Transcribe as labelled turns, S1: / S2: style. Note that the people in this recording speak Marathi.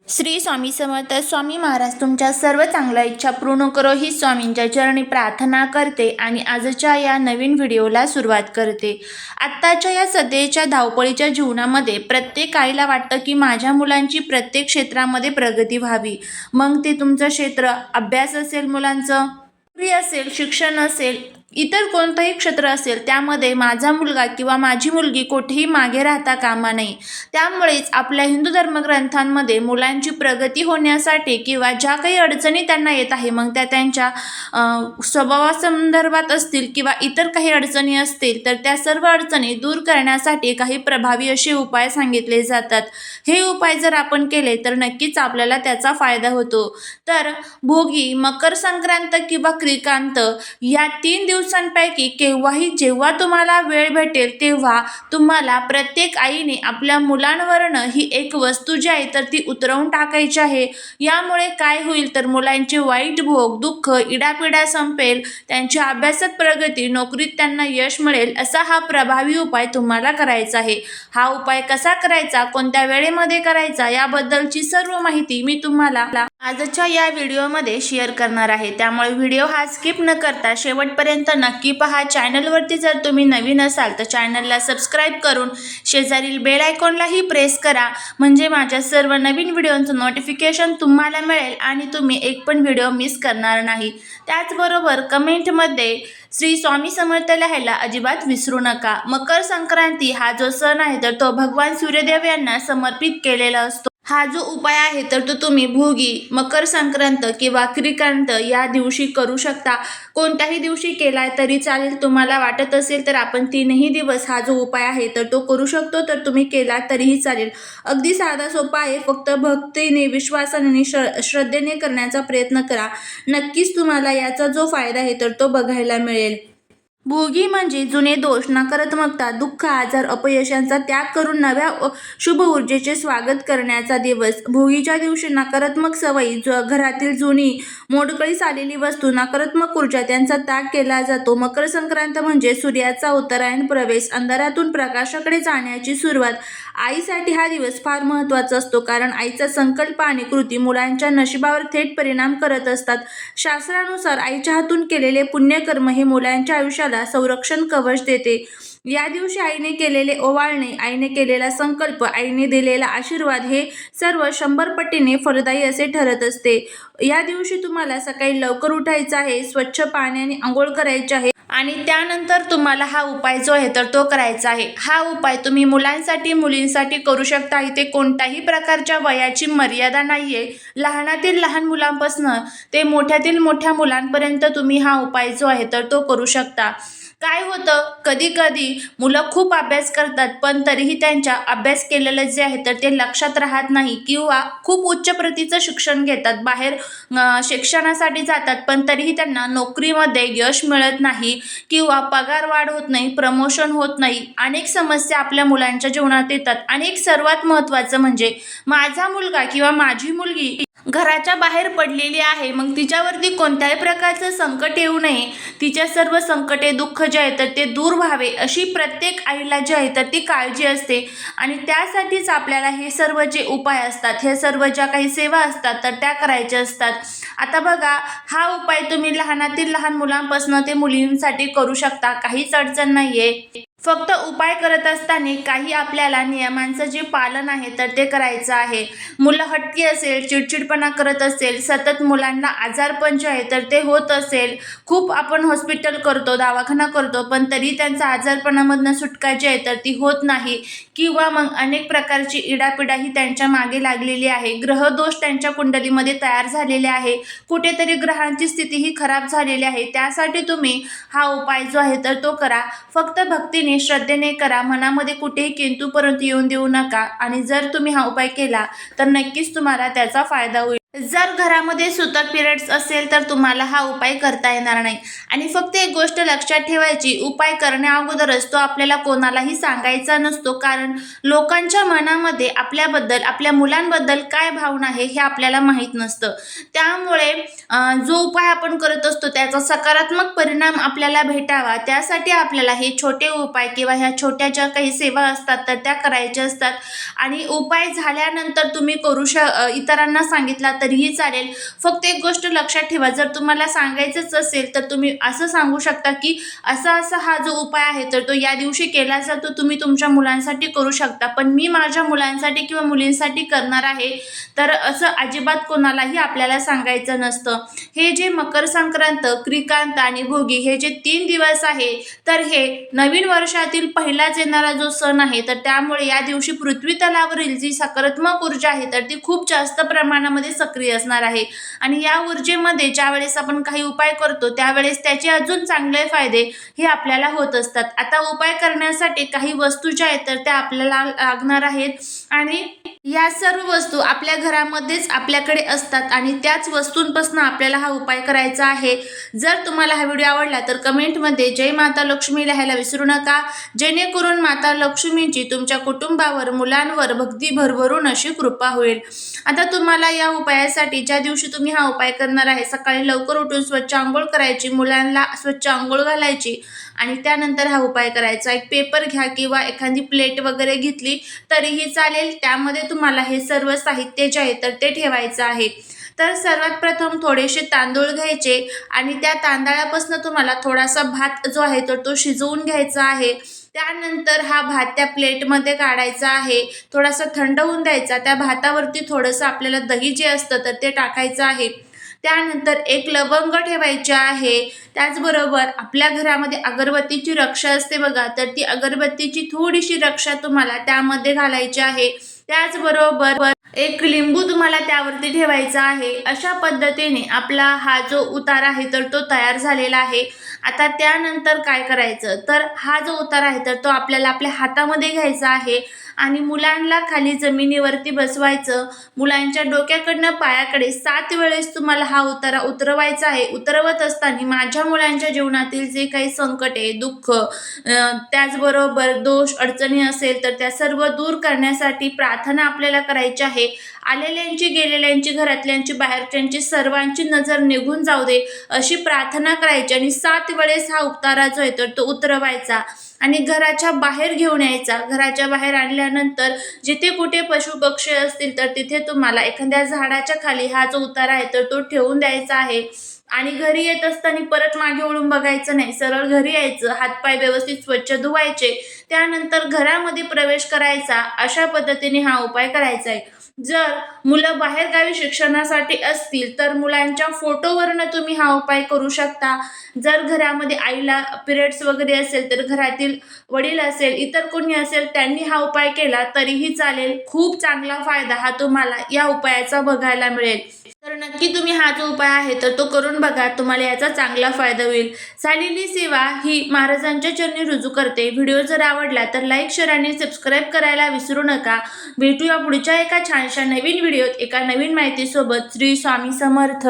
S1: श्री स्वामी समर्थ. स्वामी महाराज तुमच्या सर्व चांगल्या इच्छा पूर्ण करो ही स्वामींच्या चरणी प्रार्थना करते आणि आजच्या या नवीन व्हिडिओला सुरुवात करते. आत्ताच्या या सध्याच्या धावपळीच्या जीवनामध्ये प्रत्येक आईला वाटतं की माझ्या मुलांची प्रत्येक क्षेत्रामध्ये प्रगती व्हावी. मग ते तुमचं क्षेत्र अभ्यास असेल, मुलांचं नोकरी असेल, शिक्षण असेल, इतर कोणतंही क्षेत्र असेल, त्यामध्ये माझा मुलगा किंवा माझी मुलगी कुठेही मागे राहता कामा नये. त्यामुळेच आपल्या हिंदू धर्मग्रंथांमध्ये मुलांची प्रगती होण्यासाठी किंवा ज्या काही अडचणी त्यांना येत आहे, मग त्या त्यांच्या स्वभावासंदर्भात असतील किंवा इतर काही अडचणी असतील, तर त्या सर्व अडचणी दूर करण्यासाठी काही प्रभावी असे उपाय सांगितले जातात. हे उपाय जर आपण केले तर नक्कीच आपल्याला त्याचा फायदा होतो. तर भोगी, मकर संक्रांत किंवा क्रिकांत या 3 दिवसांपैकी केव्हाही जेव्हा तुम्हाला वेळ भेटेल तेव्हा तुम्हाला प्रत्येक आईने आपल्या मुलांवरनं ही एक वस्तू जी आहे तर ती उतरवून टाकायची आहे. यामुळे काय होईल तर मुलांचे वाईट भोग, दुःख, इडापिडा संपेल, त्यांच्या अभ्यासात प्रगती, नोकरीत त्यांना यश मिळेल. असा हा प्रभावी उपाय तुम्हाला करायचा आहे. हा उपाय कसा करायचा, कोणत्या वेळेमध्ये करायचा, याबद्दलची सर्व माहिती मी तुम्हाला आजच्या या व्हिडिओमध्ये शेअर करणार आहे. त्यामुळे व्हिडिओ हा स्किप न करता शेवटपर्यंत नक्की पहा. चॅनलवरती जर तुम्ही नवीन असाल तर चॅनलला सबस्क्राईब करून शेजारील बेल आयकॉनलाही प्रेस करा, म्हणजे माझ्या सर्व नवीन व्हिडिओचं नोटिफिकेशन तुम्हाला मिळेल आणि तुम्ही एक पण व्हिडिओ मिस करणार नाही. त्याचबरोबर कमेंटमध्ये श्री स्वामी समर्थ लिहायला अजिबात विसरू नका. मकर संक्रांती हा जो सण आहे तर तो भगवान सूर्यदेव यांना समर्पित केलेला असतो. हा जो उपाय आहे तर तो तुम्ही भोगी, मकर संक्रांत किंवा क्रिकांत या दिवशी करू शकता. कोणत्याही दिवशी केलाय तरी चालेल. तुम्हाला वाटत असेल तर आपण 3ही दिवस हा जो उपाय आहे तर तो करू शकतो, तर तुम्ही केला तरीही चालेल. अगदी साधा सोपा आहे. फक्त भक्तीने, विश्वासाने आणि श्रद्धेने करण्याचा प्रयत्न करा. नक्कीच तुम्हाला याचा जो फायदा आहे तर तो बघायला मिळेल. भोगी म्हणजे जुने दोष, नकारात्मकता, दुःख, आजार, अपयशांचा त्याग करून नव्या शुभ ऊर्जेचे स्वागत करण्याचा दिवस. भोगीच्या दिवशी नकारात्मक सवयी, घरातील जुनी मोडकळीस आलेली वस्तू, नकारात्मक ऊर्जा त्यांचा त्याग केला जातो. मकर संक्रांत म्हणजे सूर्याचा उत्तरायण प्रवेश, अंधारातून प्रकाशाकडे जाण्याची सुरुवात. आईसाठी हा दिवस फार महत्त्वाचा असतो, कारण आईचा संकल्प आणि कृती मुलांच्या नशिबावर थेट परिणाम करत असतात. शास्त्रानुसार आईच्या हातून केलेले पुण्यकर्म हे मुलांच्या आयुष्याला संरक्षण कवच देते. या दिवशी आईने केलेले ओवाळणे, आईने केलेला संकल्प, आईने दिलेला आशीर्वाद हे सर्व 100 पटीने फलदायी असे ठरत असते. या दिवशी तुम्हाला सकाळी लवकर उठायचं आहे, स्वच्छ पाण्याने आंघोळ करायची आहे आणि त्यानंतर तुम्हाला हा उपाय जो आहे तर तो करायचा आहे. हा उपाय तुम्ही मुलांसाठी, मुलींसाठी करू शकता. इथे कोणत्याही प्रकारच्या वयाची मर्यादा नाहीये. लहानातील लहान मुलांपासून ते मोठ्यातील मोठ्या मुलांपर्यंत तुम्ही हा उपाय जो आहे तर तो करू शकता. काय होतं, कधी कधी मुलं खूप अभ्यास करतात पण तरीही त्यांच्या अभ्यास केलेलं जे आहे तर ते लक्षात राहत नाही, किंवा खूप उच्च प्रतीचं शिक्षण घेतात, बाहेर शिक्षणासाठी जातात पण तरीही त्यांना नोकरीमध्ये यश मिळत नाही किंवा पगार वाढ होत नाही, प्रमोशन होत नाही. अनेक समस्या आपल्या मुलांच्या जीवनात येतात. आणि सर्वात महत्त्वाचं म्हणजे माझा मुलगा किंवा माझी मुलगी घराच्या बाहेर पडलेली आहे, मग तिच्यावरती कोणत्याही प्रकारचं संकट येऊ नये, तिच्या सर्व संकटे, दुःख जे आहे तर ते दूर व्हावे, अशी प्रत्येक आईला जी आहे तर ती काळजी असते. आणि त्यासाठीच आपल्याला हे सर्व जे उपाय असतात, हे सर्व ज्या काही सेवा असतात तर त्या करायच्या असतात. आता बघा, हा उपाय तुम्ही लहानातील लहान मुलांपासून ते मुलींसाठी करू शकता. काहीच अडचण नाहीये. फक्त उपाय करत असताना काही आपल्याला नियमांचं जे पालन आहे तर ते करायचं आहे. मुलं हट्टी असेल, चिडचिडपणा करत असेल, सतत मुलांना आजारपण जे आहे तर ते होत असेल, खूप आपण हॉस्पिटल करतो, दवाखाना करतो पण तरी त्यांचा आजारपणामधनं सुटका जी आहे तर ती होत नाही, किंवा मग अनेक प्रकारची इडापिडा ही त्यांच्या मागे लागलेली आहे, ग्रहदोष त्यांच्या कुंडलीमध्ये तयार झालेले आहे, कुठेतरी ग्रहांची स्थिती ही खराब झालेली आहे. त्यासाठी तुम्ही हा उपाय जो आहे तर तो करा. फक्त भक्तीने, श्रद्धेने करा. मनामध्ये कुठेही किंतु परंतु येऊन देऊ नका. आणि जर तुम्ही हा उपाय केला तर नक्कीच तुम्हाला त्याचा फायदा होईल. जर घरामध्ये सुतक पिरियड्स असेल तर तुम्हाला हा उपाय करता येणार नाही. आणि फक्त एक गोष्ट लक्षात ठेवायची, उपाय करण्या अगोदरच तो आपल्याला कोणालाही सांगायचा नसतो. कारण लोकांच्या मनामध्ये आपल्याबद्दल, आपल्या मुलांबद्दल काय भावना आहे हे आपल्याला माहीत नसतं. त्यामुळे जो उपाय आपण करत असतो त्याचा सकारात्मक परिणाम आपल्याला भेटावा त्यासाठी आपल्याला हे छोटे उपाय किंवा ह्या छोट्या ज्या काही सेवा असतात तर त्या करायच्या असतात. आणि उपाय झाल्यानंतर तुम्ही इतरांना सांगितला तरीही चालेल. फक्त एक गोष्ट लक्षात ठेवा, जर तुम्हाला सांगायचंच असेल तर तुम्ही असं सांगू शकता की असा-असा हा जो उपाय आहे तर तो या दिवशी केला जातो. तुम्ही तुमच्या मुलांसाठी करू शकता. पण मी माझ्या मुलांसाठी किंवा मुलींसाठी करणार आहे. तर असं अजिबात कोणालाही आपल्याला सांगायचं नसतं. हे जे मकर संक्रांत, क्रिकांत आणि भोगी हे जे 3 दिवस आहे, तर हे नवीन वर्षातील पहिलाच येणारा जो सण आहे, तर त्यामुळे या दिवशी पृथ्वी तलावरील जी सकारात्मक ऊर्जा आहे, तर ती खूप जास्त प्रमाणामध्ये सक्रिय असणार आहे. आणि या ऊर्जेमध्ये ज्यावेळेस आपण काही उपाय करतो, त्यावेळेस त्याचे अजून चांगले फायदे हे आपल्याला होत असतात. आता उपाय करण्यासाठी काही वस्तू ज्या आहेत, तर त्या आपल्याला लागणार आहेत. आणि या सर्व वस्तू आपल्या घरामध्येच आपल्याकडे असतात आणि त्याच वस्तूंपासून आपल्याला हा उपाय करायचा आहे. जर तुम्हाला हा व्हिडिओ आवडला तर कमेंटमध्ये जय माता लक्ष्मी लिहायला विसरू नका, जेणेकरून माता लक्ष्मीची तुमच्या कुटुंबावर, मुलांवर भक्ती भरभरून अशी कृपा होईल. आता तुम्हाला या उपायासाठी ज्या दिवशी तुम्ही हा उपाय करणार आहे, सकाळी लवकर उठून स्वच्छ अंघोळ करायची, मुलांना स्वच्छ अंघोळ घालायची आणि त्यानंतर हा उपाय करायचा. एक पेपर घ्या किंवा एखादी प्लेट वगैरे घेतली तरीही चालेल. त्यामध्ये तुम्हाला हे सर्व साहित्य जे आहे तर ते ठेवायचं आहे. तर सर्वात प्रथम थोडेसे तांदूळ घ्यायचे आणि त्या तांदळापासून तुम्हाला थोडासा भात जो आहे तर तो शिजवून घ्यायचा आहे. त्यानंतर हा भात त्या प्लेटमध्ये काढायचा आहे. थोडासा थंड होऊन द्यायचा. त्या भातावरती थोडंसं आपल्याला दही जे असतं तर ते टाकायचं आहे. त्यानंतर एक लवंग ठेवायची आहे. त्याचबरोबर आपल्या घरामध्ये अगरबत्तीची रक्षा असते बघा, तर ती अगरबत्तीची थोडीशी रक्षा तुम्हाला त्यामध्ये घालायची आहे. त्याचबरोबर एक लिंबू तुम्हाला त्यावरती ठेवायचा आहे. अशा पद्धतीने आपला हा जो उतार आहे तर तो तयार झालेला आहे. आता त्यानंतर काय करायचं, तर हा जो उतार आहे तर तो आपल्याला आपल्या हातामध्ये घ्यायचा आहे आणि मुलांना खाली जमिनीवरती बसवायचं. मुलांच्या डोक्याकडनं पायाकडे 7 वेळेस तुम्हाला हा उतारा उतरवायचा आहे. उतरवत असताना माझ्या मुलांच्या जीवनातील जे काही संकट आहे, दुःख, त्याचबरोबर दोष, अडचणी असेल तर त्या सर्व दूर करण्यासाठी प्रार्थना आपल्याला करायची आहे. आलेल्यांची, गेलेल्यांची, घरातल्यांची, बाहेरच्यांची सर्वांची नजर निघून जाऊ दे अशी प्रार्थना करायची आणि 7 वेळेस हा उतारा जो आहे तर तो उतरवायचा आणि घराच्या बाहेर घेऊन यायचा. घराच्या बाहेर आणल्यानंतर जिथे कुठे पशुपक्षी असतील तर तिथे तुम्हाला एखाद्या झाडाच्या खाली हा जो उतारा आहे तर तो ठेवून द्यायचा आहे. आणि घरी येत असताना परत मागे वळून बघायचं नाही, सरळ घरी यायचं, हातपाय व्यवस्थित स्वच्छ धुवायचे, त्यानंतर घरामध्ये प्रवेश करायचा. अशा पद्धतीने हा उपाय करायचा आहे. जर मुलं बाहेरगावी शिक्षणासाठी असतील तर मुलांच्या फोटोवरनं तुम्ही हा उपाय करू शकता. जर घरामध्ये आईला पिरियड्स वगैरे असेल तर घरातील वडील असेल, इतर कोणी असेल त्यांनी हा उपाय केला तरीही चालेल. खूप चांगला फायदा हा तुम्हाला या उपायाचा बघायला मिळेल. तर नक्की तुम्ही हा जो उपाय आहे तर तो करून बघा. तुम्हाला याचा चांगला फायदा होईल. झालेली सेवा ही महाराजांच्या चरणी रुजू करते. व्हिडिओ जर आवडला तर लाईक, शेअर आणि सबस्क्राईब करायला विसरू नका. भेटूया पुढच्या एका छानशा नवीन व्हिडिओत एका नवीन माहितीसोबत. श्री स्वामी समर्थ.